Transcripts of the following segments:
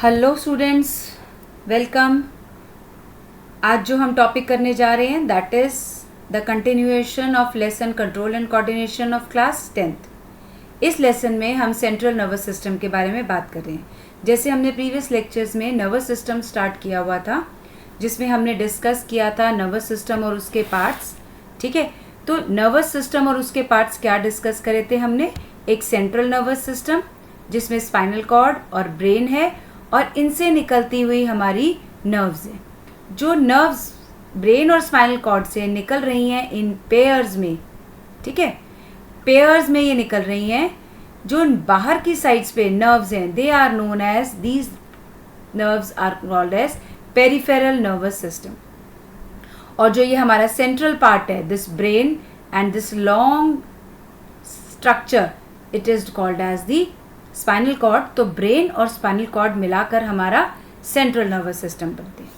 Hello students, welcome. आज जो हम टॉपिक करने जा रहे हैं that is the continuation of lesson control and coordination of class 10th। इस लेसन में हम सेंट्रल नर्वस सिस्टम के बारे में बात कर रहे हैं। जैसे हमने प्रीवियस लेक्चर्स में नर्वस सिस्टम स्टार्ट किया हुआ था, जिसमें हमने डिस्कस किया था नर्वस सिस्टम और उसके पार्ट्स। ठीक है, तो नर्वस सिस्टम और उसके पार्ट्स क्या डिस्कस करे थे हमने? एक सेंट्रल नर्वस सिस्टम जिसमें स्पाइनल कॉर्ड और ब्रेन है, और इनसे निकलती हुई हमारी नर्व्स हैं। जो नर्व्स ब्रेन और स्पाइनल कॉर्ड से निकल रही हैं इन पेयर्स में, ठीक है, पेयर्स में ये निकल रही हैं। जो बाहर की साइड्स पे नर्व्स हैं, they are known as, these nerves are called as peripheral nervous system. और जो ये हमारा सेंट्रल पार्ट है, this brain and this long structure, it is called as the spinal cord. तो ब्रेन और स्पाइनल कॉर्ड मिलाकर हमारा सेंट्रल नर्वस सिस्टम बनते हैं।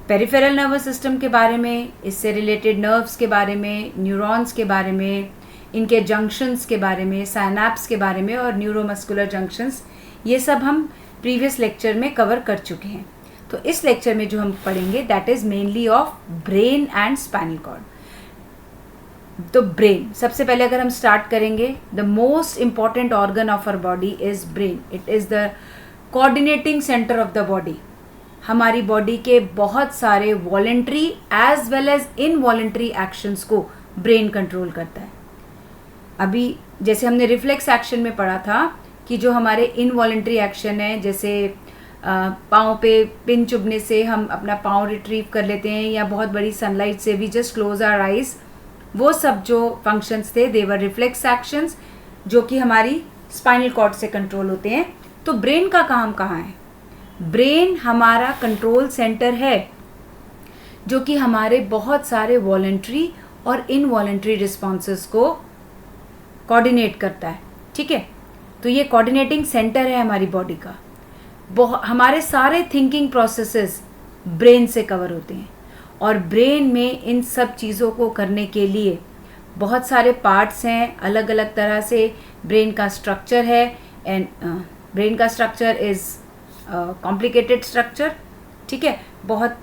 पेरिफेरल नर्वस सिस्टम के बारे में, इससे रिलेटेड नर्व्स के बारे में, न्यूरॉन्स के बारे में, इनके जंक्शंस के बारे में, साइनैप्स के बारे में और न्यूरोमस्कुलर जंक्शंस, ये सब हम प्रीवियस लेक्चर में कवर कर चुके हैं। तो इस लेक्चर में जो हम पढ़ेंगे that is mainly of brain and spinal cord. तो ब्रेन, सबसे पहले अगर हम स्टार्ट करेंगे, the most important organ of our body is brain. It is the coordinating centre of the body. हमारी बॉडी के बहुत सारे voluntary as well as involuntary actions को ब्रेन कंट्रोल करता है। अभी जैसे हमने रिफ्लेक्स एक्शन में पढ़ा था कि जो हमारे इनवॉलेंट्री एक्शन है, जैसे पाँव पे पिन चुभने से हम अपना पाँव रिट्रीव कर लेते हैं, या बहुत बड़ी सनलाइट से we just close our eyes, वो सब जो फंक्शंस थे दे वर रिफ्लेक्स एक्शंस, जो कि हमारी स्पाइनल कॉर्ड से कंट्रोल होते हैं। तो ब्रेन का काम कहाँ है? ब्रेन हमारा कंट्रोल सेंटर है, जो कि हमारे बहुत सारे वॉलेंट्री और इनवॉलेंट्री रिस्पॉन्सेस को कोऑर्डिनेट करता है। ठीक है, तो ये कोऑर्डिनेटिंग सेंटर है हमारी बॉडी का। हमारे सारे थिंकिंग प्रोसेसेस ब्रेन से कवर होते हैं, और ब्रेन में इन सब चीज़ों को करने के लिए बहुत सारे पार्ट्स हैं, अलग अलग तरह से ब्रेन का स्ट्रक्चर है। एंड ब्रेन का स्ट्रक्चर इज़ कॉम्प्लिकेटेड स्ट्रक्चर। ठीक है, बहुत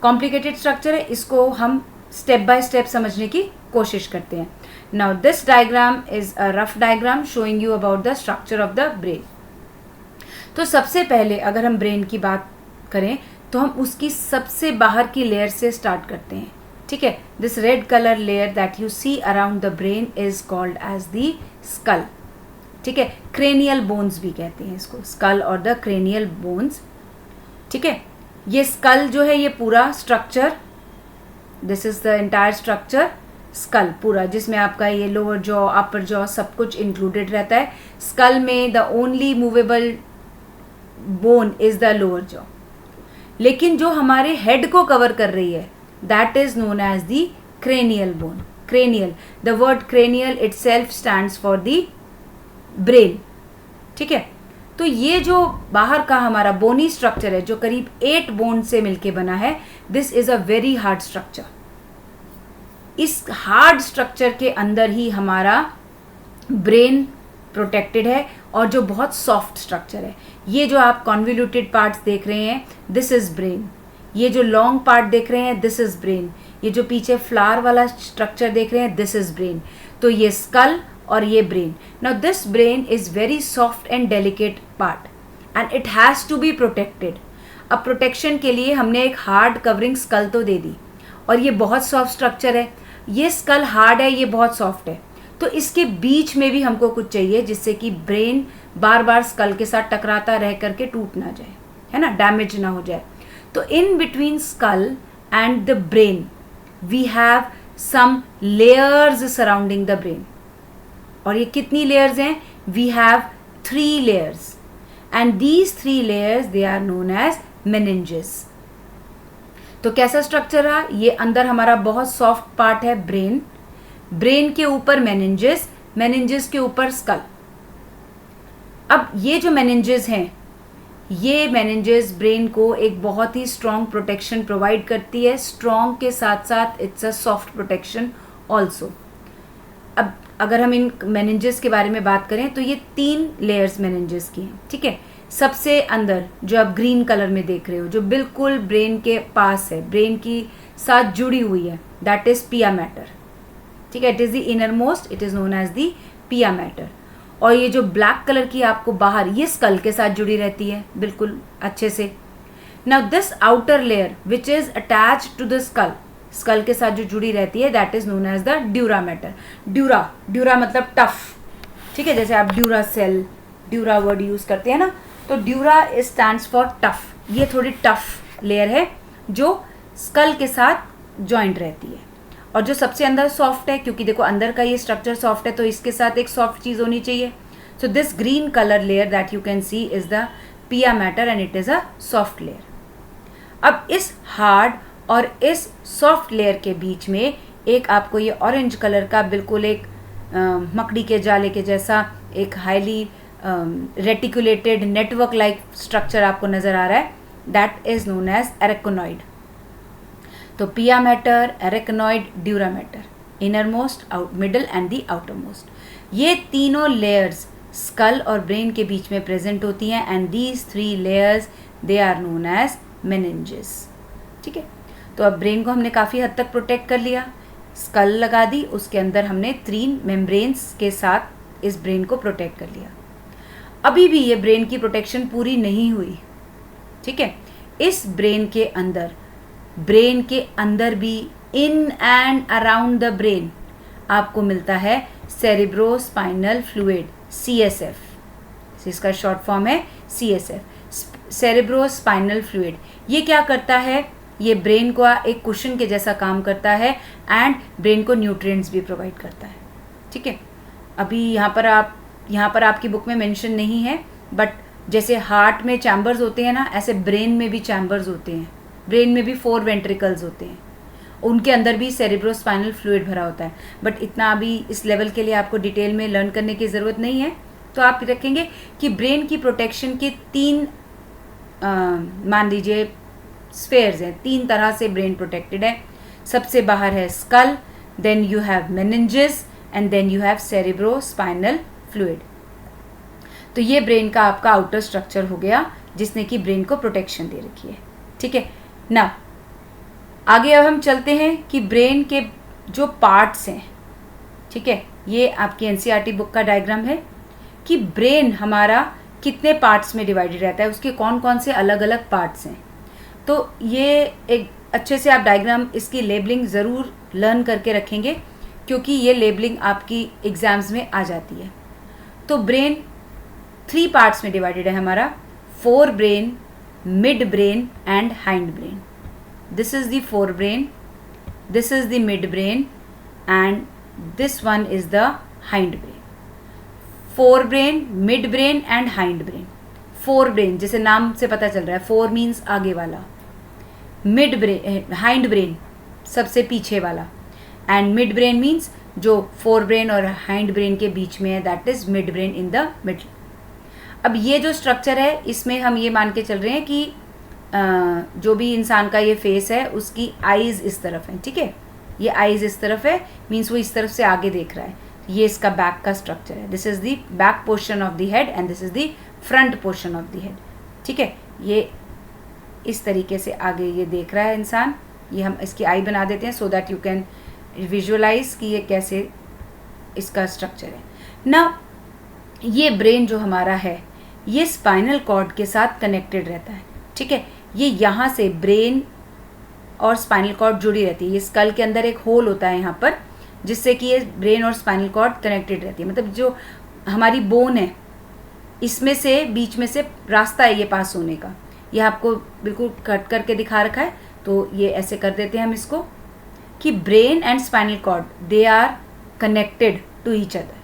कॉम्प्लिकेटेड स्ट्रक्चर है। इसको हम स्टेप बाय स्टेप समझने की कोशिश करते हैं। Now this diagram is a rough diagram showing you about the structure of the brain. तो सबसे पहले अगर हम ब्रेन की बात करें तो हम उसकी सबसे बाहर की लेयर से स्टार्ट करते हैं। ठीक है, this red colour layer that you see around the brain is called as the skull. ठीक है, क्रेनियल बोन्स भी कहते हैं इसको, स्कल और द क्रेनियल बोन्स। ठीक है, ये स्कल जो है, ये पूरा structure, this is the entire structure, skull पूरा, जिसमें आपका ये लोअर जॉ, अपर जॉ सब कुछ इंक्लूडेड रहता है। स्कल में the only movable bone is the lower jaw. लेकिन जो हमारे हेड को कवर कर रही है that is known as the cranial bone. Cranial, the word cranial itself stands for the brain. ठीक है, तो ये जो बाहर का हमारा बोनी स्ट्रक्चर है, जो करीब 8 बोन से मिलके बना है, this is a very hard structure. इस हार्ड स्ट्रक्चर के अंदर ही हमारा ब्रेन प्रोटेक्टेड है, और जो बहुत सॉफ्ट स्ट्रक्चर है। ये जो आप कॉन्वोल्यूटेड पार्ट्स देख रहे हैं, दिस इज ब्रेन। ये जो लॉन्ग पार्ट देख रहे हैं, दिस इज ब्रेन। ये जो पीछे फ्लावर वाला स्ट्रक्चर देख रहे हैं, दिस इज ब्रेन। तो ये स्कल और ये brain. Now this brain is very soft and delicate part and it has to be protected. अब प्रोटेक्शन के लिए हमने एक हार्ड कवरिंग स्कल तो दे दी, और ये बहुत सॉफ्ट स्ट्रक्चर है। ये स्कल हार्ड है, ये बहुत सॉफ्ट है, तो इसके बीच में भी हमको कुछ चाहिए जिससे कि ब्रेन बार बार स्कल के साथ टकराता रह करके टूट ना जाए, है ना, डैमेज ना हो जाए। तो in between skull and the brain we have some layers surrounding the brain. और ये कितनी लेयर्स हैं? We have 3 layers, and these 3 layers they are known as meninges. तो कैसा स्ट्रक्चर रहा? ये अंदर हमारा बहुत सॉफ्ट पार्ट है ब्रेन, ब्रेन के ऊपर मेनिंजेस, मेनिंजेस के ऊपर स्कल। अब ये जो मेनिंजेस हैं, ये मेनिंजेस ब्रेन को एक बहुत ही स्ट्रॉन्ग प्रोटेक्शन प्रोवाइड करती है। स्ट्रॉन्ग के साथ साथ it's a soft protection also. अब अगर हम इन मेनिंजेस के बारे में बात करें तो ये 3 लेयर्स मेनिंजेस की हैं, ठीक है। सबसे अंदर जो आप ग्रीन कलर में देख रहे हो, जो बिल्कुल ब्रेन के पास है, ब्रेन की साथ जुड़ी हुई है, दैट इज पिया मैटर, ठीक है। It is the innermost, it is known as the pia mater. और ये जो ब्लैक कलर की आपको बाहर, ये स्कल के साथ जुड़ी रहती है बिल्कुल अच्छे से। Now this outer layer which is attach to the skull, skull के साथ जो जुड़ी रहती है, that is known as the dura mater. Dura मतलब टफ, ठीक है। जैसे आप Duracell, dura word use करते हैं ना, तो ड्यूरा स्टैंड्स फॉर टफ। ये थोड़ी टफ लेयर है जो स्कल के साथ ज्वाइंट रहती है। और जो सबसे अंदर सॉफ्ट है, क्योंकि देखो अंदर का ये स्ट्रक्चर सॉफ्ट है, तो इसके साथ एक सॉफ्ट चीज़ होनी चाहिए। So this green colour layer that you can see is the pia mater and it is a soft layer. अब इस हार्ड और इस सॉफ्ट लेयर के बीच में एक आपको ये ऑरेंज कलर का बिल्कुल एक मकड़ी के जाले के जैसा एक highly reticulated network like structure आपको नज़र आ रहा है, that is known as arachnoid. तो pia mater, arachnoid, dura mater, inner most, middle and the outer most, ये तीनों लेयर्स स्कल और ब्रेन के बीच में प्रेजेंट होती हैं and these 3 layers they are known as meninges, ठीक है। तो अब ब्रेन को हमने काफ़ी हद तक प्रोटेक्ट कर लिया, स्कल लगा दी, उसके अंदर हमने 3 मेम्ब्रेन्स के साथ इस ब्रेन को प्रोटेक्ट कर लिया। अभी भी ये ब्रेन की प्रोटेक्शन पूरी नहीं हुई, ठीक है। इस ब्रेन के अंदर भी in and around the brain आपको मिलता है सेरिब्रोस्पाइनल फ्लूइड, CSF, इसका शॉर्ट फॉर्म है CSF, सेरिब्रोस्पाइनल फ्लूइड। ये क्या करता है, ये ब्रेन को एक कुशन के जैसा काम करता है एंड ब्रेन को न्यूट्रिएंट्स भी प्रोवाइड करता है, ठीक है। अभी यहाँ पर आपकी बुक में मेंशन नहीं है, बट जैसे हार्ट में चैम्बर्स होते हैं ना, ऐसे ब्रेन में भी चैम्बर्स होते हैं। ब्रेन में भी 4 वेंट्रिकल्स होते हैं, उनके अंदर भी सेरिब्रोस्पाइनल फ्लूइड भरा होता है। बट इतना अभी इस लेवल के लिए आपको डिटेल में लर्न करने की ज़रूरत नहीं है। तो आप रखेंगे कि ब्रेन की प्रोटेक्शन के 3 मान लीजिए स्फेयर्स हैं, 3 तरह से ब्रेन प्रोटेक्टेड है। सबसे बाहर है skull, then you have meninges and then you have cerebrospinal fluid. तो ये ब्रेन का आपका आउटर स्ट्रक्चर हो गया जिसने कि ब्रेन को प्रोटेक्शन दे रखी है, ठीक है ना। आगे अब हम चलते हैं कि ब्रेन के जो पार्ट्स हैं, ठीक है। ये आपकी NCERT बुक का डायग्राम है कि ब्रेन हमारा कितने पार्ट्स में डिवाइडेड रहता है, उसके कौन कौन से अलग अलग पार्ट्स हैं। तो ये एक अच्छे से आप डायग्राम, इसकी लेबलिंग ज़रूर लर्न करके रखेंगे, क्योंकि ये लेबलिंग आपकी एग्ज़ाम्स में आ जाती है। तो ब्रेन 3 पार्ट्स में डिवाइडेड है हमारा, fore brain, mid brain and hind brain. This is the fore brain, this is the mid brain and this one is the hind brain. Fore brain, mid brain and hind brain. Fore brain जैसे नाम से पता चल रहा है, 4 means आगे वाला, mid brain, hind brain सबसे पीछे वाला, एंड मिड ब्रेन मीन्स जो 4 ब्रेन और हाइंड ब्रेन के बीच में है, that is mid brain in the middle. अब ये जो स्ट्रक्चर है, इसमें हम ये मान के चल रहे हैं कि जो भी इंसान का ये फेस है उसकी आईज इस तरफ है, ठीक है। ये आईज इस तरफ है, मीन्स वो इस तरफ से आगे देख रहा है। ये इसका बैक का स्ट्रक्चर है, this is the back portion of the head and this is the front portion of the head, ठीक है। ये इस तरीके से आगे ये देख रहा है इंसान। ये हम इसकी आई बना देते हैं so that you can visualise कि ये कैसे इसका स्ट्रक्चर है ना। ये ब्रेन जो हमारा है ये स्पाइनल कॉर्ड के साथ कनेक्टेड रहता है, ठीक है। ये यहाँ से ब्रेन और स्पाइनल कॉर्ड जुड़ी रहती है। ये स्कल के अंदर एक होल होता है यहाँ पर, जिससे कि ये ब्रेन और स्पाइनल कॉर्ड कनेक्टेड रहती है। मतलब जो हमारी बोन है इसमें से बीच में से रास्ता है ये पास होने का। ये आपको बिल्कुल कट करके दिखा रखा है, तो ये ऐसे कर देते हैं हम इसको कि brain and spinal cord they are connected to each other.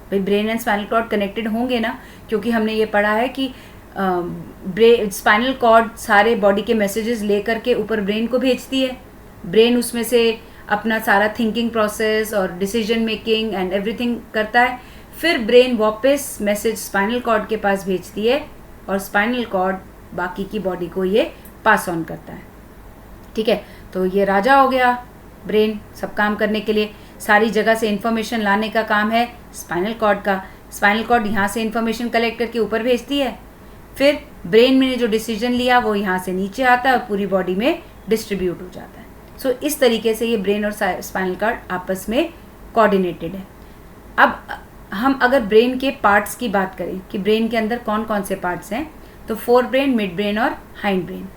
भाई brain and spinal cord connected होंगे ना, क्योंकि हमने ये पढ़ा है कि स्पाइनल कॉर्ड सारे बॉडी के मैसेजेस लेकर के ऊपर ब्रेन को भेजती है। ब्रेन उसमें से अपना सारा थिंकिंग प्रोसेस और डिसीजन मेकिंग एंड एवरीथिंग करता है। फिर ब्रेन वापस मैसेज स्पाइनल कॉर्ड के पास भेजती है और स्पाइनल कॉर्ड बाकी की बॉडी को ये पास ऑन करता है, ठीक है। तो ये राजा हो गया ब्रेन सब काम करने के लिए। सारी जगह से इन्फॉर्मेशन लाने का काम है स्पाइनल कॉर्ड का। स्पाइनल कॉर्ड यहाँ से इन्फॉर्मेशन कलेक्ट करके ऊपर भेजती है, फिर ब्रेन में जो डिसीजन लिया वो यहाँ से नीचे आता है और पूरी बॉडी में डिस्ट्रीब्यूट हो जाता है। सो इस तरीके से ये ब्रेन और स्पाइनल कॉर्ड आपस में कोऑर्डिनेटेड है। अब हम अगर ब्रेन के पार्ट्स की बात करें कि ब्रेन के अंदर कौन कौन से पार्ट्स हैं, तो फोर ब्रेन, मिड ब्रेन और हाइंड ब्रेन।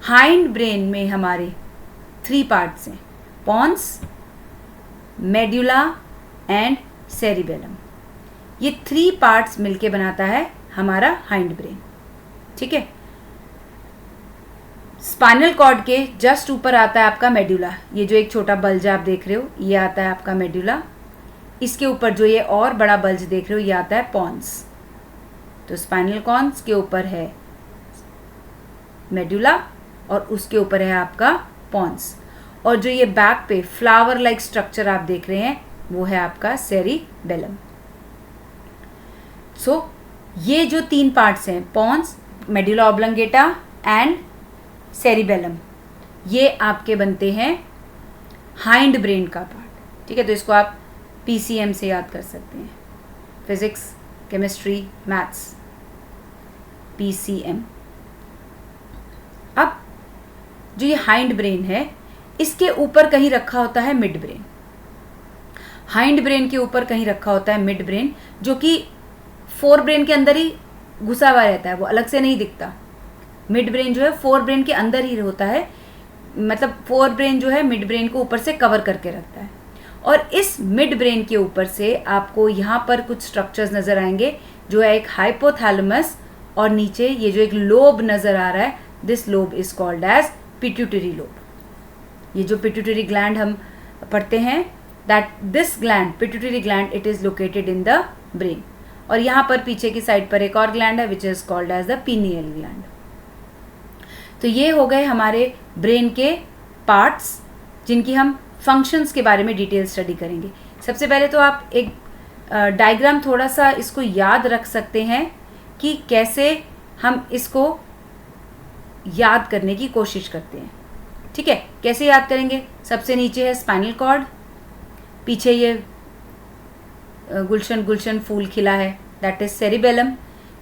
हाइंड ब्रेन में हमारे 3 पार्ट्स हैं, पॉन्स, मेड्यूला एंड सेरिबेलम। ये 3 पार्ट्स मिलके बनाता है हमारा हाइंड ब्रेन। ठीक है, स्पाइनल कॉर्ड के जस्ट ऊपर आता है आपका मेड्यूला। ये जो एक छोटा बल्ज आप देख रहे हो ये आता है आपका मेड्यूला। इसके ऊपर जो ये और बड़ा बल्ज देख रहे हो ये आता है पॉन्स। तो स्पाइनल कॉर्ड के ऊपर है मेड्यूला और उसके ऊपर है आपका पॉन्स, और जो ये बैक पे फ्लावर लाइक स्ट्रक्चर आप देख रहे हैं वो है आपका सेरिबेलम। सो ये जो 3 पार्ट्स हैं, pons, medulla oblongata and cerebellum, ये आपके बनते हैं हाइंड ब्रेन का पार्ट। ठीक है, तो इसको आप PCM से याद कर सकते हैं, फिजिक्स, केमिस्ट्री, मैथ्स, PCM। अब जो ये हाइंड ब्रेन है इसके ऊपर कहीं रखा होता है मिड ब्रेन। हाइंड ब्रेन के ऊपर कहीं रखा होता है मिड ब्रेन, जो कि फोर ब्रेन के अंदर ही घुसा हुआ रहता है, वो अलग से नहीं दिखता। मिड ब्रेन जो है फोर ब्रेन के अंदर ही होता है, मतलब फोर ब्रेन जो है मिड ब्रेन को ऊपर से कवर करके रखता है। और इस मिड ब्रेन के ऊपर से आपको यहाँ पर कुछ स्ट्रक्चर्स नज़र आएंगे, जो है एक हाइपोथैलेमस, और नीचे ये जो एक लोब नज़र आ रहा है, this lobe is called as pituitary lobe. ये जो पिट्यूटरी ग्लैंड हम पढ़ते हैं, that this gland, pituitary gland, it is located in the brain. और यहाँ पर पीछे की साइड पर एक और ग्लैंड है which is called as the pineal gland. तो ये हो गए हमारे ब्रेन के पार्ट्स जिनकी हम फंक्शंस के बारे में डिटेल स्टडी करेंगे। सबसे पहले तो आप एक डायग्राम थोड़ा सा इसको याद रख सकते हैं कि कैसे हम इसको याद करने की कोशिश करते हैं। ठीक है, कैसे याद करेंगे? सबसे नीचे है स्पाइनल कॉर्ड, पीछे ये गुलशन गुलशन फूल खिला है, दैट इज सेरिबेलम।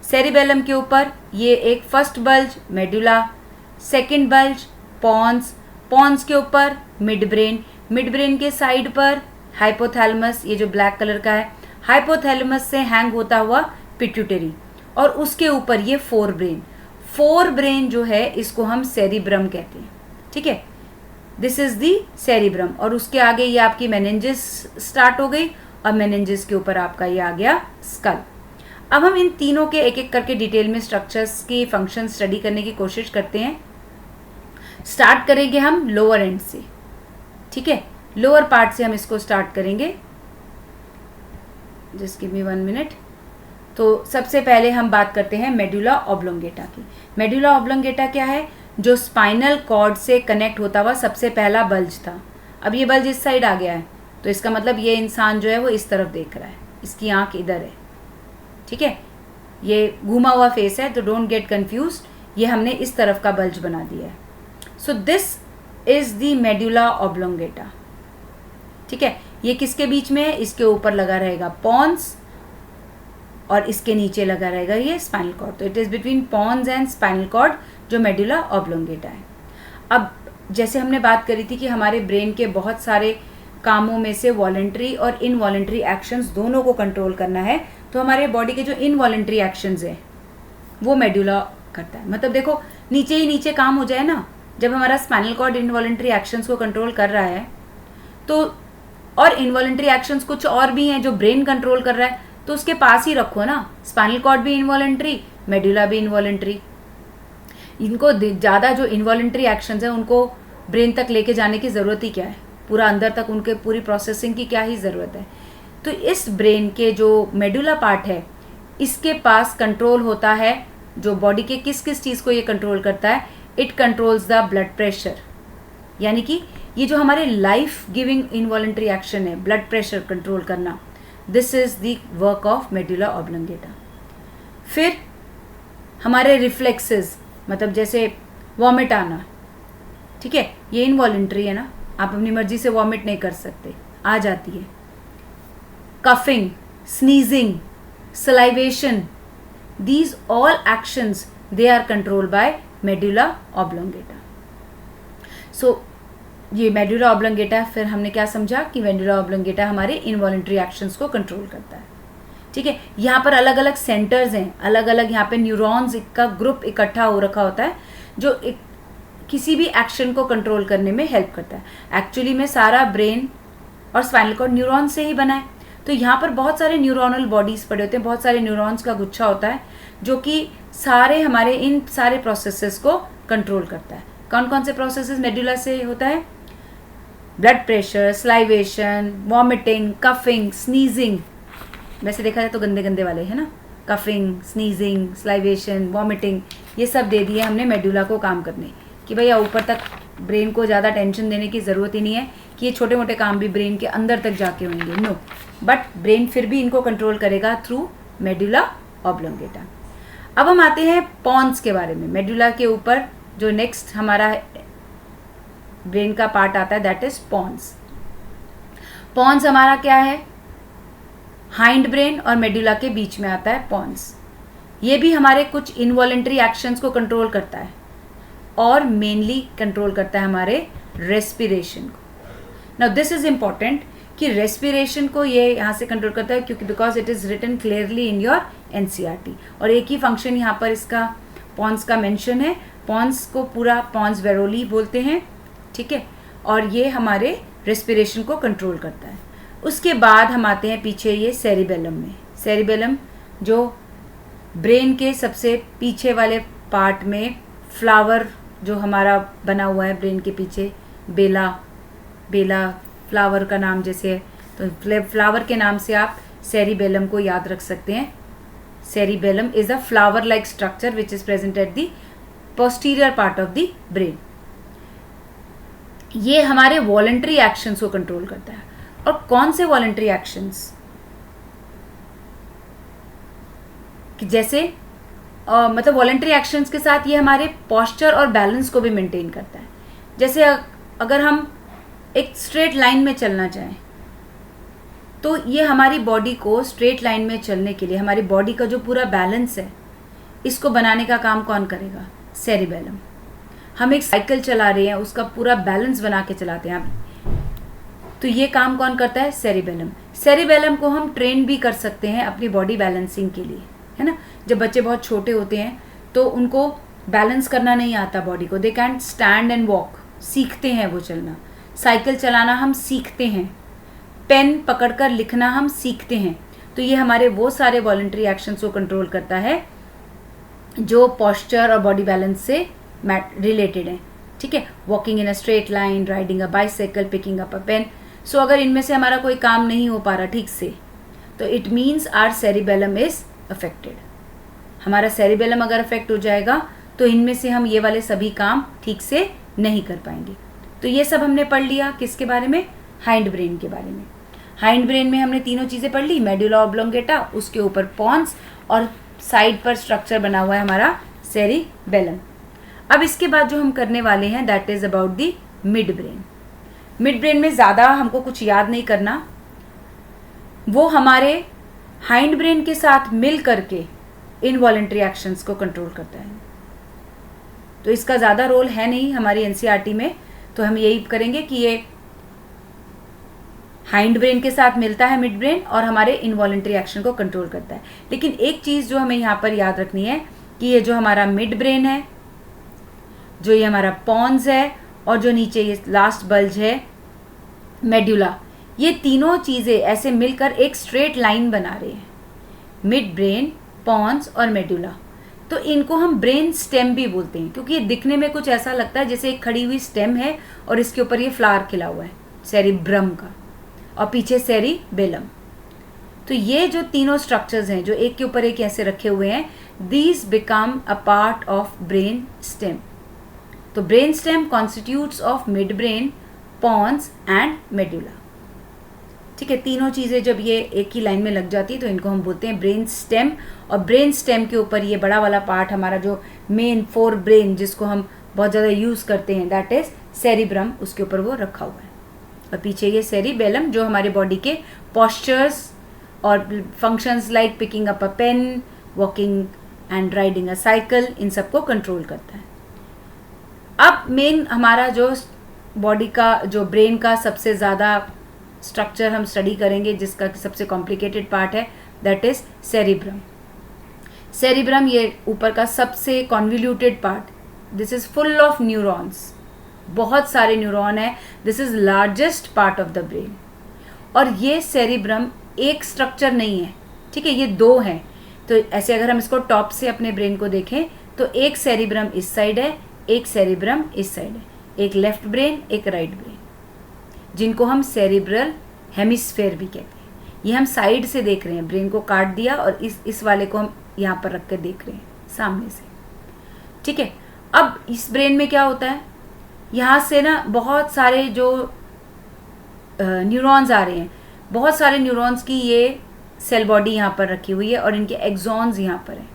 सेरिबेलम के ऊपर ये एक first bulge medulla, second bulge pons, pons के ऊपर मिड ब्रेन, मिड ब्रेन के साइड पर हाइपोथैलेमस, ये जो ब्लैक कलर का है, हाइपोथैलेमस से हैंग होता हुआ पिट्यूटरी, और उसके ऊपर ये फोर ब्रेन। फोर ब्रेन जो है इसको हम सेरिब्रम कहते हैं। ठीक है, दिस इज दी सेरिब्रम। और उसके आगे ये आपकी मेनिंजेस स्टार्ट हो गई, और मेनिंजेस के ऊपर आपका ये आ गया स्कल। अब हम इन तीनों के एक एक करके डिटेल में स्ट्रक्चर्स की फंक्शन स्टडी करने की कोशिश करते हैं। स्टार्ट करेंगे हम लोअर एंड से। ठीक है, लोअर पार्ट से हम इसको स्टार्ट करेंगे। Just give me 1 minute. तो सबसे पहले हम बात करते हैं मेडुला ऑब्लोंगेटा की। मेडुला ऑब्लोंगेटा क्या है? जो स्पाइनल कॉर्ड से कनेक्ट होता हुआ सबसे पहला बल्ज था। अब ये बल्ज इस साइड आ गया है, तो इसका मतलब ये इंसान जो है वो इस तरफ देख रहा है, इसकी आंख इधर है। ठीक है, ये घूमा हुआ फेस है, तो डोंट गेट कंफ्यूज्ड, ये हमने इस तरफ का बल्ज बना दिया है। So this is the medulla oblongata. ठीक है, ये किसके बीच में है? इसके ऊपर लगा रहेगा पॉन्स, और इसके नीचे लगा रहेगा ये स्पाइनल कॉर्ड। तो it is between pons and spinal cord जो मेडुला ऑब्लोंगेटा है। अब जैसे हमने बात करी थी कि हमारे ब्रेन के बहुत सारे कामों में से वॉलंटरी और इनवॉलंटरी एक्शंस दोनों को कंट्रोल करना है, तो हमारे बॉडी के जो इनवॉलंटरी एक्शंस हैं वो मेडुला करता है। मतलब देखो, नीचे ही नीचे काम हो जाए ना, जब हमारा स्पाइनल कॉर्ड इनवॉलंटरी एक्शंस को कंट्रोल कर रहा है, तो और इनवॉलंटरी एक्शंस कुछ और भी हैं जो ब्रेन कंट्रोल कर रहा है, तो उसके पास ही रखो ना। स्पाइनल कॉर्ड भी इनवॉलंटरी, मेडुला भी इनवॉलंटरी। इनको ज़्यादा जो इनवॉलंटरी एक्शंस हैं उनको ब्रेन तक लेके जाने की ज़रूरत ही क्या है? पूरा अंदर तक उनके पूरी प्रोसेसिंग की क्या ही ज़रूरत है? तो इस ब्रेन के जो मेडुला पार्ट है, इसके पास कंट्रोल होता है जो बॉडी के किस किस चीज़ को ये कंट्रोल करता है। It controls the blood pressure, यानी कि ये जो हमारे लाइफ गिविंग इनवॉलंटरी एक्शन है, ब्लड प्रेशर कंट्रोल करना, this is the work of medulla oblongata. फिर हमारे रिफ्लेक्सेस, मतलब जैसे वॉमिट आना, ठीक है, ये इनवॉलंटरी है ना, आप अपनी मर्जी से वॉमिट नहीं कर सकते, आ जाती है. Coughing, sneezing, salivation, these all actions they are controlled by medulla oblongata. So ये मेडुला ऑब्लोंगेटा, फिर हमने क्या समझा कि मेडुला ऑब्लोंगेटा हमारे इनवॉलेंट्री एक्शंस को कंट्रोल करता है. ठीक है, यहाँ पर अलग अलग सेंटर्स हैं, अलग अलग यहाँ पे न्यूरॉन्स का ग्रुप इकट्ठा हो रखा होता है जो किसी भी एक्शन को कंट्रोल करने में हेल्प करता है. एक्चुअली में सारा ब्रेन और स्पाइनल कॉर्ड न्यूरॉन से ही बना है. तो यहाँ पर बहुत सारे न्यूरोनल बॉडीज पड़े होते हैं, बहुत सारे न्यूरॉन्स का गुच्छा होता है जो कि सारे हमारे इन सारे प्रोसेसेस को कंट्रोल करता है. कौन कौन से प्रोसेसेस मेडुला से होता है? Blood pressure, salivation, vomiting, coughing, sneezing. वैसे देखा जाए तो गंदे गंदे वाले है ना, कफिंग, स्नीजिंग, स्लाइवेशन, वॉमिटिंग, ये सब दे दिए हमने मेडुला को काम करने कि भैया ऊपर तक ब्रेन को ज़्यादा टेंशन देने की ज़रूरत ही नहीं है कि ये छोटे मोटे काम भी ब्रेन के अंदर तक जाके होंगे. नो, बट ब्रेन फिर भी इनको कंट्रोल करेगा थ्रू मेडुला ऑब्लोंगेटा. अब हम आते हैं पॉन्स के बारे में. मेडुला के ऊपर जो नेक्स्ट हमारा ब्रेन का पार्ट आता है दैट इज पॉन्स. पॉन्स हमारा क्या है? हाइंड ब्रेन और मेडुला के बीच में आता है पॉन्स. ये भी हमारे कुछ इनवॉलेंट्री एक्शंस को कंट्रोल करता है और मेनली कंट्रोल करता है हमारे रेस्पिरेशन को. नाउ दिस इज इम्पॉर्टेंट कि रेस्पिरेशन को ये यहाँ से कंट्रोल करता है क्योंकि because it is written clearly in your NCERT. और एक ही फंक्शन यहाँ पर इसका पॉन्स का मेंशन है. पॉन्स को पूरा पॉन्स वेरोली बोलते हैं. ठीक है, और ये हमारे रेस्पिरेशन को कंट्रोल करता है. उसके बाद हम आते हैं पीछे ये सेरिबेलम में. सेरिबेलम जो ब्रेन के सबसे पीछे वाले पार्ट में फ्लावर जो हमारा बना हुआ है ब्रेन के पीछे, बेला फ्लावर का नाम जैसे है, तो फ्लावर के नाम से आप सेरिबेलम को याद रख सकते हैं. Cerebellum is a flower like structure which is present at the posterior part of the brain. ये हमारे वॉलंटरी एक्शंस को कंट्रोल करता है. और कौन से वॉलंटरी एक्शंस? कि जैसे मतलब वॉलंटरी एक्शंस के साथ ये हमारे पोस्चर और बैलेंस को भी मेंटेन करता है. जैसे अगर हम एक स्ट्रेट लाइन में चलना चाहें तो ये हमारी बॉडी को स्ट्रेट लाइन में चलने के लिए, हमारी बॉडी का जो पूरा बैलेंस है इसको बनाने का काम कौन करेगा? सेरिबेलम. हम एक साइकिल चला रहे हैं, उसका पूरा बैलेंस बना के चलाते हैं, तो ये काम कौन करता है? सेरिबेलम. सेरिबेलम को हम ट्रेन भी कर सकते हैं अपनी बॉडी बैलेंसिंग के लिए, है ना. जब बच्चे बहुत छोटे होते हैं तो उनको बैलेंस करना नहीं आता बॉडी को, they can stand and walk, सीखते हैं वो चलना. साइकिल चलाना हम सीखते हैं, पेन पकड़कर लिखना हम सीखते हैं. तो ये हमारे वो सारे वॉलंटरी एक्शंस को कंट्रोल करता है जो पोस्चर और बॉडी बैलेंस से रिलेटेड है. ठीक है, walking in a straight line, riding a bicycle, picking up a pen. So अगर इनमें से हमारा कोई काम नहीं हो पा रहा ठीक से तो it means our cerebellum is affected. हमारा सेरिबेलम अगर अफेक्ट हो जाएगा तो इनमें से हम ये वाले सभी काम ठीक से नहीं कर पाएंगे. तो ये सब हमने पढ़ लिया किसके बारे में? हाइंड ब्रेन के बारे में. हाइंड ब्रेन में हमने तीनों चीज़ें पढ़ ली, मेडुला ऑब्लोंगेटा, उसके ऊपर पॉन्स और साइड पर स्ट्रक्चर बना हुआ है हमारा सेरिबेलम. अब इसके बाद जो हम करने वाले हैं that is about the mid brain. Mid brain में ज़्यादा हमको कुछ याद नहीं करना, वो हमारे हाइंड ब्रेन के साथ मिल करके इनवॉलेंट्री एक्शंस को कंट्रोल करता है. तो इसका ज़्यादा रोल है नहीं हमारी NCERT में, तो हम यही करेंगे कि ये हाइंड ब्रेन के साथ मिलता है मिड ब्रेन और हमारे इनवॉलेंट्री एक्शन को कंट्रोल करता है. लेकिन एक चीज़ जो हमें यहाँ पर याद रखनी है कि ये जो हमारा मिड ब्रेन है, जो ये हमारा पॉन्स है और जो नीचे ये लास्ट बल्ज है मेडुला, ये तीनों चीज़ें ऐसे मिलकर एक स्ट्रेट लाइन बना रहे हैं. मिड ब्रेन, पॉन्स और मेडुला. तो इनको हम ब्रेन स्टेम भी बोलते हैं क्योंकि ये दिखने में कुछ ऐसा लगता है जैसे एक खड़ी हुई स्टेम है और इसके ऊपर ये फ्लावर खिला हुआ है सेरिब्रम का और पीछे सेरिबेलम. तो ये जो तीनों स्ट्रक्चर्स हैं जो एक के ऊपर एक ऐसे रखे हुए हैं, these become a part of brain stem. तो brain stem constitutes of mid brain, pons and medulla. ठीक है, तीनों चीज़ें जब ये एक ही लाइन में लग जाती है तो इनको हम बोलते हैं ब्रेन स्टेम. और ब्रेन स्टेम के ऊपर ये बड़ा वाला पार्ट हमारा जो मेन फोर ब्रेन जिसको हम बहुत ज़्यादा यूज़ करते हैं दैट इज सेरिब्रम, उसके ऊपर वो रखा हुआ है. और पीछे ये सेरिबेलम जो हमारे बॉडी के पोस्चर्स और functions like picking up a pen, walking and riding a cycle, इन सबको कंट्रोल करता है। अब मेन हमारा जो बॉडी का, जो ब्रेन का सबसे ज़्यादा स्ट्रक्चर हम स्टडी करेंगे, जिसका सबसे कॉम्प्लिकेटेड पार्ट है, दैट इज सेरिब्रम। सेरिब्रम ये ऊपर का सबसे convoluted part, this is full of neurons, बहुत सारे न्यूरॉन है, this is largest part of the brain. और ये सेरिब्रम एक स्ट्रक्चर नहीं है, ठीक है, ये दो हैं। तो ऐसे अगर हम इसको टॉप से अपने ब्रेन को देखें तो एक सेरिब्रम इस साइड है, एक सेरिब्रम इस साइड है, एक लेफ्ट ब्रेन, एक राइट ब्रेन, जिनको हम सेरिब्रल हेमिस्फेयर भी कहते हैं। ये हम साइड से देख रहे हैं, ब्रेन को काट दिया और इस वाले को हम यहाँ पर रख कर देख रहे हैं सामने से, ठीक है। अब इस ब्रेन में क्या होता है, यहाँ से ना बहुत सारे जो न्यूरॉन्स आ रहे हैं, बहुत सारे न्यूरॉन्स की ये सेल बॉडी यहाँ पर रखी हुई है और इनके एक्सॉन्स यहाँ पर हैं।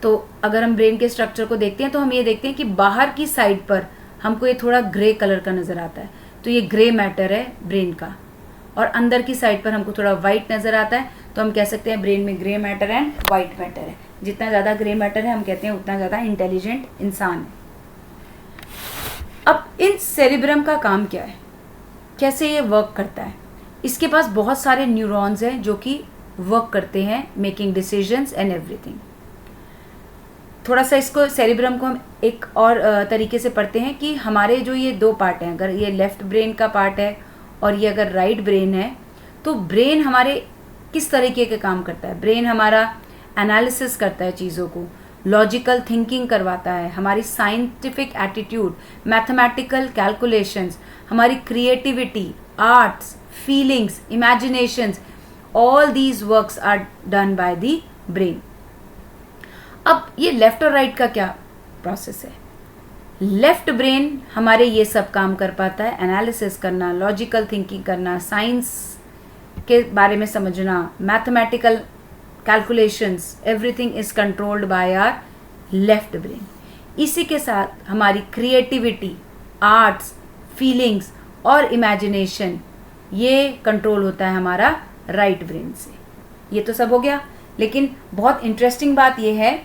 तो अगर हम ब्रेन के स्ट्रक्चर को देखते हैं तो हम ये देखते हैं कि बाहर की साइड पर हमको ये थोड़ा ग्रे कलर का नज़र आता है, तो ये ग्रे मैटर है ब्रेन का। और अंदर की साइड पर हमको थोड़ा वाइट नज़र आता है, तो हम कह सकते हैं ब्रेन में grey matter and white matter है। जितना ज़्यादा ग्रे मैटर है हम कहते हैं उतना ज़्यादा इंटेलिजेंट इंसान है। अब इन सेरिब्रम का काम क्या है, कैसे ये वर्क करता है? इसके पास बहुत सारे न्यूरॉन्स हैं जो कि वर्क करते हैं, मेकिंग डिसीजंस एंड एवरीथिंग। थोड़ा सा इसको सेरिब्रम को हम एक और तरीके से पढ़ते हैं कि हमारे जो ये दो पार्ट हैं, अगर ये लेफ्ट ब्रेन का पार्ट है और ये अगर राइट ब्रेन है, तो ब्रेन हमारे किस तरीके के काम करता है। ब्रेन हमारा एनालिसिस करता है चीज़ों को, लॉजिकल थिंकिंग करवाता है, हमारी साइंटिफिक एटीट्यूड, मैथमेटिकल कैलकुलेशंस, हमारी creativity, arts, feelings, imaginations, all these works are done by the brain. अब ये लेफ्ट और राइट का क्या प्रोसेस है? लेफ्ट ब्रेन हमारे ये सब काम कर पाता है, एनालिसिस करना, लॉजिकल थिंकिंग करना, साइंस के बारे में समझना, mathematical calculations, everything is controlled by our left brain. इसी के साथ हमारी क्रिएटिविटी, आर्ट्स, फीलिंग्स और इमेजिनेशन, ये कंट्रोल होता है हमारा राइट ब्रेन से। ये तो सब हो गया, लेकिन बहुत इंटरेस्टिंग बात यह है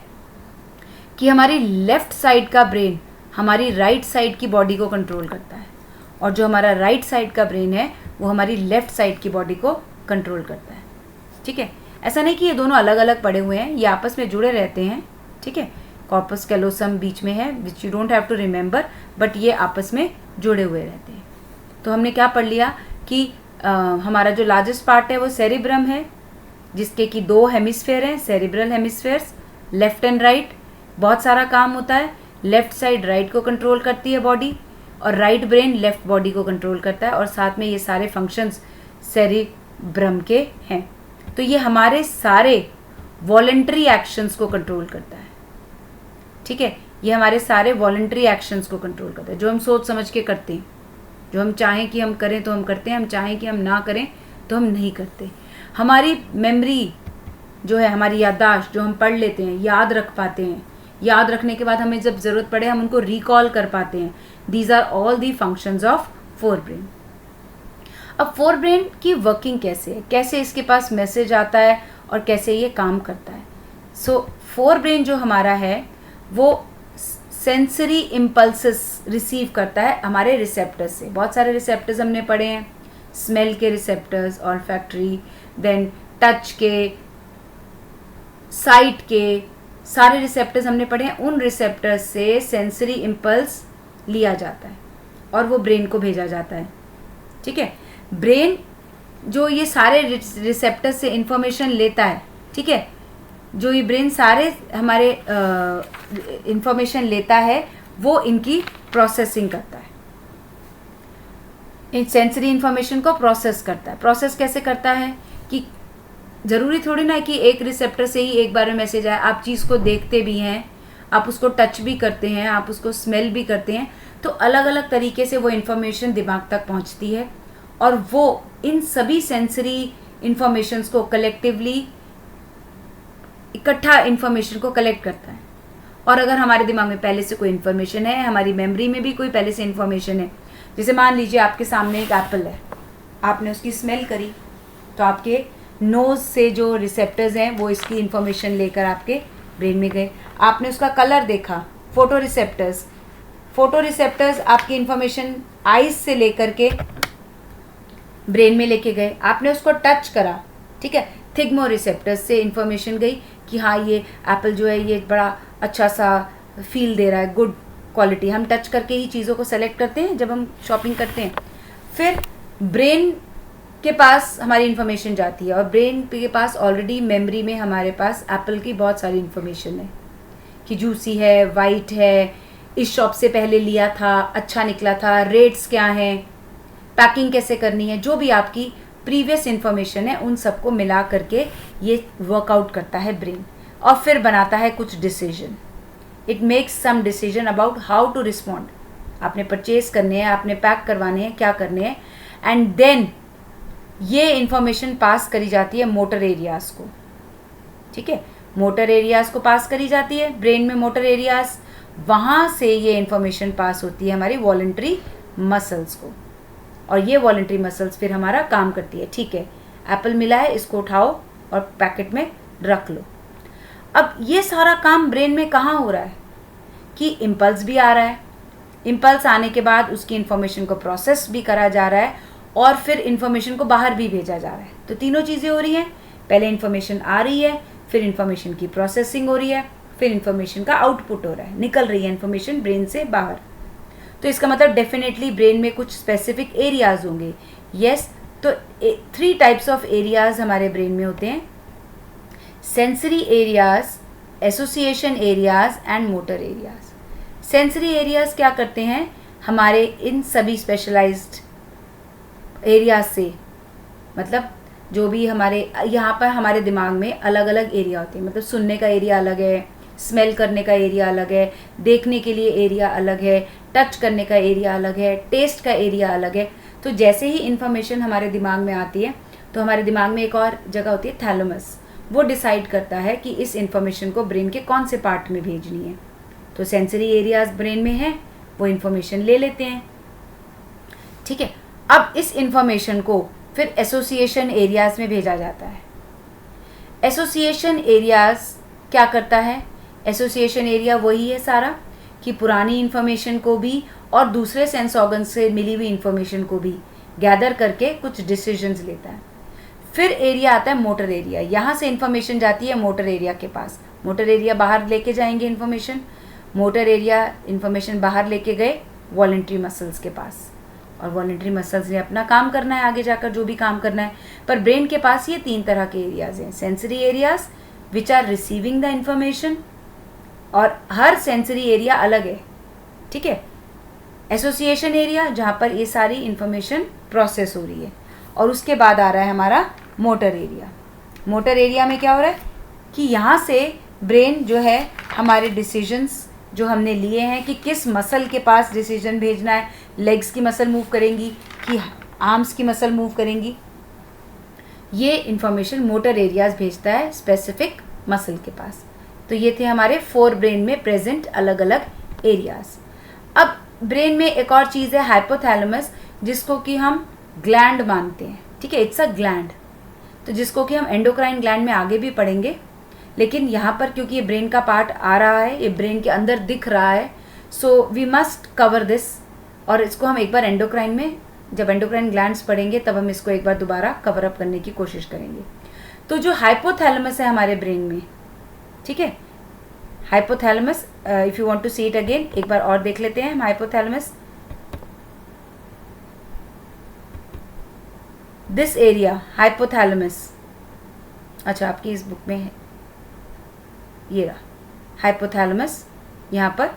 कि हमारी लेफ्ट साइड का ब्रेन हमारी राइट साइड की बॉडी को कंट्रोल करता है, और जो हमारा राइट साइड का ब्रेन है वो हमारी लेफ्ट साइड की बॉडी को कंट्रोल करता है, ठीक है। ऐसा नहीं कि ये दोनों अलग अलग पड़े हुए हैं, ये आपस में जुड़े रहते हैं, ठीक है। कॉर्पस कैलोसम बीच में है, which you don't have to remember, but ये आपस में जुड़े हुए रहते हैं। तो हमने क्या पढ़ लिया कि हमारा जो लार्जेस्ट पार्ट है वो सेरिब्रम है, जिसके कि दो हेमिस्फेयर हैं, cerebral hemispheres, left and right. बहुत सारा काम होता है, लेफ्ट साइड राइट को कंट्रोल करती है बॉडी, और राइट ब्रेन लेफ्ट बॉडी को कंट्रोल करता है, और साथ में ये सारे फंक्शंस सेरिब्रम के हैं। तो ये हमारे सारे वॉलंटरी एक्शंस को कंट्रोल करता है, ठीक है। ये हमारे सारे वॉलंटरी एक्शंस को कंट्रोल करता है, जो हम सोच समझ के करते हैं, जो हम चाहें कि हम करें तो हम करते हैं, हम चाहें कि हम ना करें तो हम नहीं करते। हमारी मेमोरी जो है, हमारी याददाश्त, जो हम पढ़ लेते हैं, याद रख पाते हैं, याद रखने के बाद हमें जब ज़रूरत पड़े हम उनको रिकॉल कर पाते हैं, these are all the functions of forebrain. अब फोर ब्रेन की वर्किंग कैसे है, कैसे इसके पास मैसेज आता है और कैसे ये काम करता है। सो फोर ब्रेन जो हमारा है वो सेंसरी इम्पल्सेस रिसीव करता है हमारे रिसेप्टर्स से। बहुत सारे रिसेप्टर्स हमने पढ़े हैं, स्मेल के रिसेप्टर्स, ऑल्फैक्टरी, देन टच के, साइट के, सारे रिसेप्टर्स हमने पढ़े हैं। उन रिसेप्टर्स से सेंसरी इम्पल्स लिया जाता है और वो ब्रेन को भेजा जाता है, ठीक है। ब्रेन जो ये सारे रिसेप्टर्स से इंफॉर्मेशन लेता है, ठीक है, जो ये ब्रेन सारे हमारे इंफॉर्मेशन लेता है, वो इनकी प्रोसेसिंग करता है, इन सेंसरी इंफॉर्मेशन को प्रोसेस करता है। प्रोसेस कैसे करता है कि ज़रूरी थोड़ी ना है कि एक रिसेप्टर से ही एक बार में मैसेज आए, आप चीज़ को देखते भी हैं, आप उसको टच भी करते हैं, आप उसको स्मेल भी करते हैं, तो अलग अलग तरीके से वो इन्फॉर्मेशन दिमाग तक पहुंचती है, और वो इन सभी सेंसरी इंफॉर्मेशंस को कलेक्टिवली, इकट्ठा इन्फॉर्मेशन को कलेक्ट करता है। और अगर हमारे दिमाग में पहले से कोई इन्फॉर्मेशन है, हमारी मेमोरी में भी कोई पहले से इन्फॉर्मेशन है, जैसे मान लीजिए आपके सामने एक एप्पल है, आपने उसकी स्मेल करी तो आपके नोज़ से जो रिसेप्टर्स हैं वो इसकी इन्फॉर्मेशन लेकर आपके ब्रेन में गए। आपने उसका कलर देखा, फोटो रिसेप्टर्स आपकी इन्फॉर्मेशन आइज से लेकर के ब्रेन में लेके गए। आपने उसको टच करा, ठीक है, थिग्मो रिसेप्टर्स से इन्फॉर्मेशन गई कि हाँ ये एप्पल जो है ये बड़ा अच्छा सा फील दे रहा है, गुड क्वालिटी। हम टच करके ही चीज़ों को सेलेक्ट करते हैं जब हम शॉपिंग करते हैं। फिर ब्रेन के पास हमारी इन्फॉर्मेशन जाती है और ब्रेन के पास ऑलरेडी मेमोरी में हमारे पास एप्पल की बहुत सारी इन्फॉर्मेशन है कि जूसी है, वाइट है, इस शॉप से पहले लिया था, अच्छा निकला था, रेट्स क्या हैं, पैकिंग कैसे करनी है, जो भी आपकी प्रीवियस इन्फॉर्मेशन है उन सबको मिला करके ये वर्कआउट करता है ब्रेन और फिर बनाता है कुछ decision. It makes some decision about how to respond. आपने परचेज करने हैं, आपने पैक करवाने हैं, क्या करने हैं, एंड देन ये इन्फॉर्मेशन पास करी जाती है मोटर एरियाज़ को, ठीक है, मोटर एरियाज़ को पास करी जाती है ब्रेन में मोटर एरियाज़, वहाँ से ये इन्फॉर्मेशन पास होती है हमारी वॉलंटरी मसल्स को और ये वॉलंटरी मसल्स फिर हमारा काम करती है। ठीक है, एप्पल मिला है, इसको उठाओ और पैकेट में रख लो। अब ये सारा काम ब्रेन में कहाँ हो रहा है कि इम्पल्स भी आ रहा है, इम्पल्स आने के बाद उसकी इन्फॉर्मेशन को प्रोसेस भी करा जा रहा है और फिर इन्फॉर्मेशन को बाहर भी भेजा जा रहा है। तो तीनों चीज़ें हो रही हैं, पहले इन्फॉर्मेशन आ रही है, फिर इन्फॉर्मेशन की प्रोसेसिंग हो रही है, फिर इन्फॉर्मेशन का आउटपुट हो रहा है, निकल रही है इन्फॉर्मेशन ब्रेन से बाहर। तो इसका मतलब डेफिनेटली ब्रेन में कुछ स्पेसिफिक एरियाज़ होंगे। यस, तो 3 टाइप्स ऑफ एरियाज़ हमारे ब्रेन में होते हैं, sensory areas, association areas and motor areas. Sensory areas क्या करते हैं, हमारे इन सभी स्पेशलाइज्ड एरियाज से, मतलब जो भी हमारे यहाँ पर हमारे दिमाग में अलग अलग एरिया होते हैं, मतलब सुनने का एरिया अलग है, स्मेल करने का एरिया अलग है, देखने के लिए एरिया अलग है, टच करने का एरिया अलग है, टेस्ट का एरिया अलग है। तो जैसे ही इन्फॉर्मेशन हमारे दिमाग में आती है तो हमारे दिमाग में एक और जगह होती है थैलेमस, वो डिसाइड करता है कि इस इन्फॉर्मेशन को ब्रेन के कौन से पार्ट में भेजनी है। तो सेंसरी एरियाज ब्रेन में है, वो इन्फॉर्मेशन ले लेते हैं, ठीक है। अब इस इन्फॉर्मेशन को फिर एसोसिएशन एरियाज में भेजा जाता है। एसोसिएशन एरियाज क्या करता है, एसोसिएशन एरिया वही है सारा कि पुरानी इन्फॉर्मेशन को भी और दूसरे सेंस ऑर्गन से मिली हुई इन्फॉर्मेशन को भी गैदर करके कुछ डिसीजंस लेता है। फिर एरिया आता है मोटर एरिया, यहाँ से इन्फॉर्मेशन जाती है मोटर एरिया के पास, मोटर एरिया बाहर लेके जाएंगे इन्फॉर्मेशन, मोटर एरिया इन्फॉर्मेशन बाहर लेके गए वॉलंटरी मसल्स के पास और वॉलंटरी मसल्स ने अपना काम करना है आगे जाकर जो भी काम करना है। पर ब्रेन के पास ये 3 तरह के एरियाज हैं, sensory areas which are receiving the information, और हर सेंसरी एरिया अलग है, ठीक है। एसोसिएशन एरिया जहाँ पर ये सारी इंफॉर्मेशन प्रोसेस हो रही है, और उसके बाद आ रहा है हमारा मोटर एरिया। मोटर एरिया में क्या हो रहा है कि यहाँ से ब्रेन जो है हमारे डिसीजंस जो हमने लिए हैं कि किस मसल के पास डिसीजन भेजना है, लेग्स की मसल मूव करेंगी कि आर्म्स की मसल मूव करेंगी, ये इंफॉर्मेशन मोटर एरियाज भेजता है स्पेसिफिक मसल के पास। तो ये थे हमारे 4 ब्रेन में प्रेजेंट अलग अलग एरियाज। अब ब्रेन में एक और चीज़ है हाइपोथैलेमस, जिसको कि हम ग्लैंड मानते हैं, ठीक है, इट्स अ ग्लैंड, तो जिसको कि हम एंडोक्राइन ग्लैंड में आगे भी पढ़ेंगे, लेकिन यहाँ पर क्योंकि ये ब्रेन का पार्ट आ रहा है, ये ब्रेन के अंदर दिख रहा है, so we must cover this, और इसको हम एक बार एंडोक्राइन में, जब एंडोक्राइन ग्लैंड्स पढ़ेंगे तब हम इसको एक बार दोबारा कवर अप करने की कोशिश करेंगे। तो जो हाइपोथैलेमस है हमारे ब्रेन में, ठीक है, hypothalamus, if you want to see it again, एक बार और देख लेते हैं हम हाइपोथैलेमस। दिस एरिया हाइपोथैलेमस, अच्छा आपकी इस बुक में है, ये रहा हाइपोथैलेमस। यहाँ पर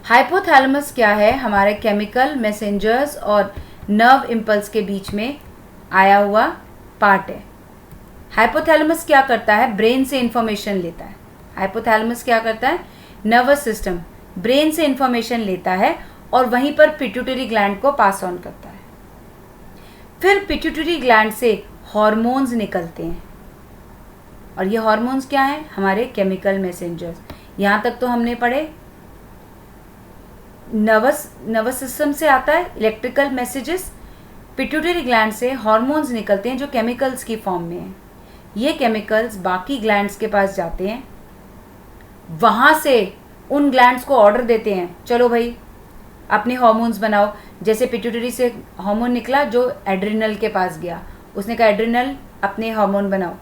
हाइपोथैलेमस क्या है, हमारे केमिकल मैसेंजर्स और नर्व इम्पल्स के बीच में आया हुआ पार्ट है। हाइपोथैलेमस क्या करता है, ब्रेन से इंफॉर्मेशन लेता है। हाइपोथैलेमस क्या करता है, नर्वस सिस्टम ब्रेन से इंफॉर्मेशन लेता है और वहीं पर पिट्यूटरी ग्लैंड को पास ऑन करता है। फिर पिट्यूटरी ग्लैंड से हॉर्मोन्स निकलते हैं, और ये हॉर्मोन्स क्या हैं, हमारे केमिकल मैसेंजर्स। यहाँ तक तो हमने पढ़े नर्वस सिस्टम से आता है इलेक्ट्रिकल मैसेजेस, पिट्यूटरी ग्लैंड से हार्मोन्स निकलते हैं जो केमिकल्स की फॉर्म में हैं। ये केमिकल्स बाकी ग्लैंड्स के पास जाते हैं, वहाँ से उन ग्लैंड्स को ऑर्डर देते हैं, चलो भाई अपने हार्मोन्स बनाओ। जैसे पिट्यूटरी से हार्मोन निकला जो एड्रिनल के पास गया, उसने कहा एड्रिनल अपने हार्मोन बनाओ,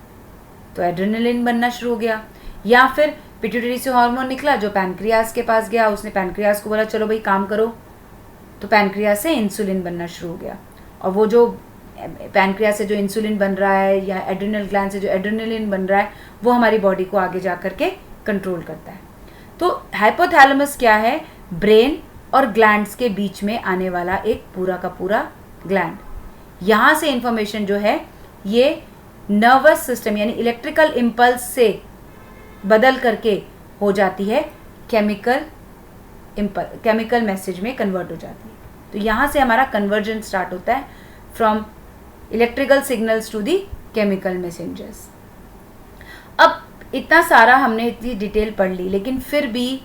तो एड्रेनलिन बनना शुरू हो गया। या फिर पिट्यूटरी से हार्मोन निकला जो पैनक्रियास के पास गया, उसने पैनक्रियास को बोला चलो भाई काम करो, तो पैनक्रियास से इंसुलिन बनना शुरू हो गया। और वो जो पैनक्रियास से जो इंसुलिन बन रहा है या एड्रिनल ग्लैंड से जो एड्रेनलिन बन रहा है, वो हमारी बॉडी को आगे जा करके कंट्रोल करता है। तो हाइपोथैलेमस क्या है? ब्रेन और ग्लैंड्स के बीच में आने वाला एक पूरा का पूरा ग्लैंड। यहाँ से इंफॉर्मेशन जो है ये नर्वस सिस्टम यानी इलेक्ट्रिकल इम्पल्स से बदल करके हो जाती है केमिकल मैसेज में कन्वर्ट हो जाती है। तो यहाँ से हमारा कन्वर्जन स्टार्ट होता है from electrical signals to the chemical messengers. अब इतना सारा हमने इतनी डिटेल पढ़ ली, लेकिन फिर भी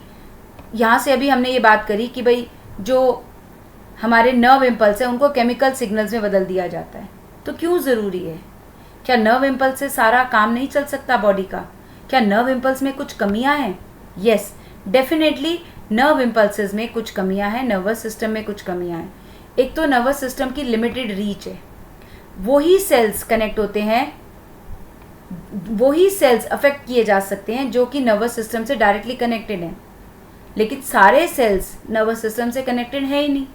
यहाँ से अभी हमने ये बात करी कि भाई जो हमारे नर्व इम्पल्स है उनको केमिकल सिग्नल्स में बदल दिया जाता है। तो क्यों ज़रूरी है? क्या नर्व इम्पल्स से सारा काम नहीं चल सकता बॉडी का? क्या नर्व इम्पल्स में कुछ कमियां हैं? यस, डेफिनेटली नर्व इम्पल्सेस में कुछ कमियां हैं, नर्वस सिस्टम में कुछ कमियां हैं। एक तो नर्वस सिस्टम की लिमिटेड रीच है, वही सेल्स कनेक्ट होते हैं, वही सेल्स अफेक्ट किए जा सकते हैं जो कि नर्वस सिस्टम से डायरेक्टली कनेक्टेड हैं, लेकिन सारे सेल्स नर्वस सिस्टम से कनेक्टेड है ही नहीं,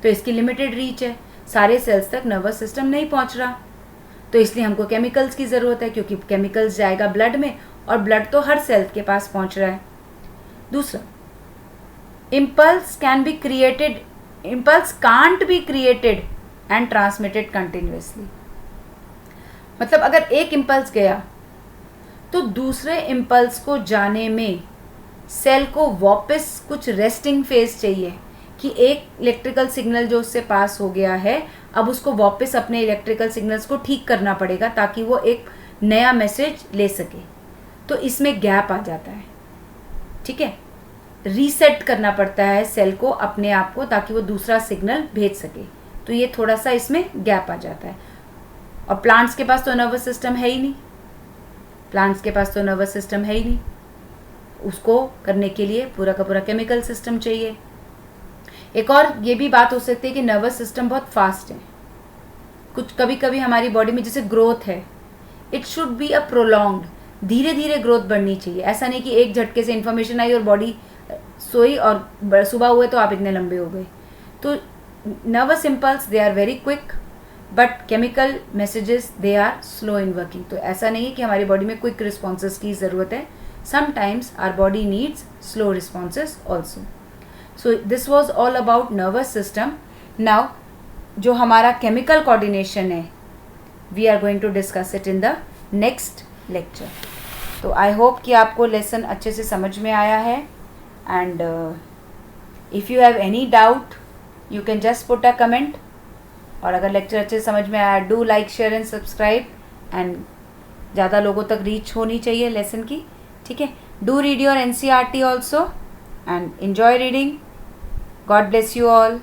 तो इसकी लिमिटेड रीच है, सारे सेल्स तक नर्वस सिस्टम नहीं पहुंच रहा। तो इसलिए हमको केमिकल्स की ज़रूरत है, क्योंकि केमिकल्स जाएगा ब्लड में और ब्लड तो हर सेल के पास पहुंच रहा है। दूसरा, impulse can't be created and transmitted continuously. मतलब अगर एक इम्पल्स गया तो दूसरे इम्पल्स को जाने में सेल को वापस कुछ रेस्टिंग फेज चाहिए कि एक इलेक्ट्रिकल सिग्नल जो उससे पास हो गया है अब उसको वापस अपने इलेक्ट्रिकल सिग्नल्स को ठीक करना पड़ेगा ताकि वो एक नया मैसेज ले सके। तो इसमें गैप आ जाता है, ठीक है, रीसेट करना पड़ता है सेल को अपने आप को ताकि वो दूसरा सिग्नल भेज सके। तो ये थोड़ा सा इसमें गैप आ जाता है। और प्लांट्स के पास तो नर्वस सिस्टम है ही नहीं, उसको करने के लिए पूरा का पूरा केमिकल सिस्टम चाहिए। एक और ये भी बात हो सकती है कि नर्वस सिस्टम बहुत फास्ट है। कुछ कभी कभी हमारी बॉडी में जैसे ग्रोथ है, it should be a prolonged, धीरे धीरे ग्रोथ बढ़नी चाहिए। ऐसा नहीं कि एक झटके से इन्फॉर्मेशन आई और बॉडी सोई और सुबह हुए तो आप इतने लंबे हो गए। तो nervous impulse they are very quick, but chemical messages they are slow in working. तो ऐसा नहीं है कि हमारी बॉडी में क्विक रिस्पॉन्सेज की ज़रूरत है, sometimes our body needs slow responses also. So this was all about nervous system. Now जो हमारा केमिकल कोऑर्डिनेशन है, we are going to discuss it in the next lecture. तो आई होप कि आपको lesson अच्छे से समझ में आया है, and if you have any doubt you can just put a comment. और अगर लेक्चर अच्छे से समझ में आया, do like, share and subscribe, and ज़्यादा लोगों तक रीच होनी चाहिए लेसन की, ठीक है। Do read your NCERT also and enjoy reading. God bless you all.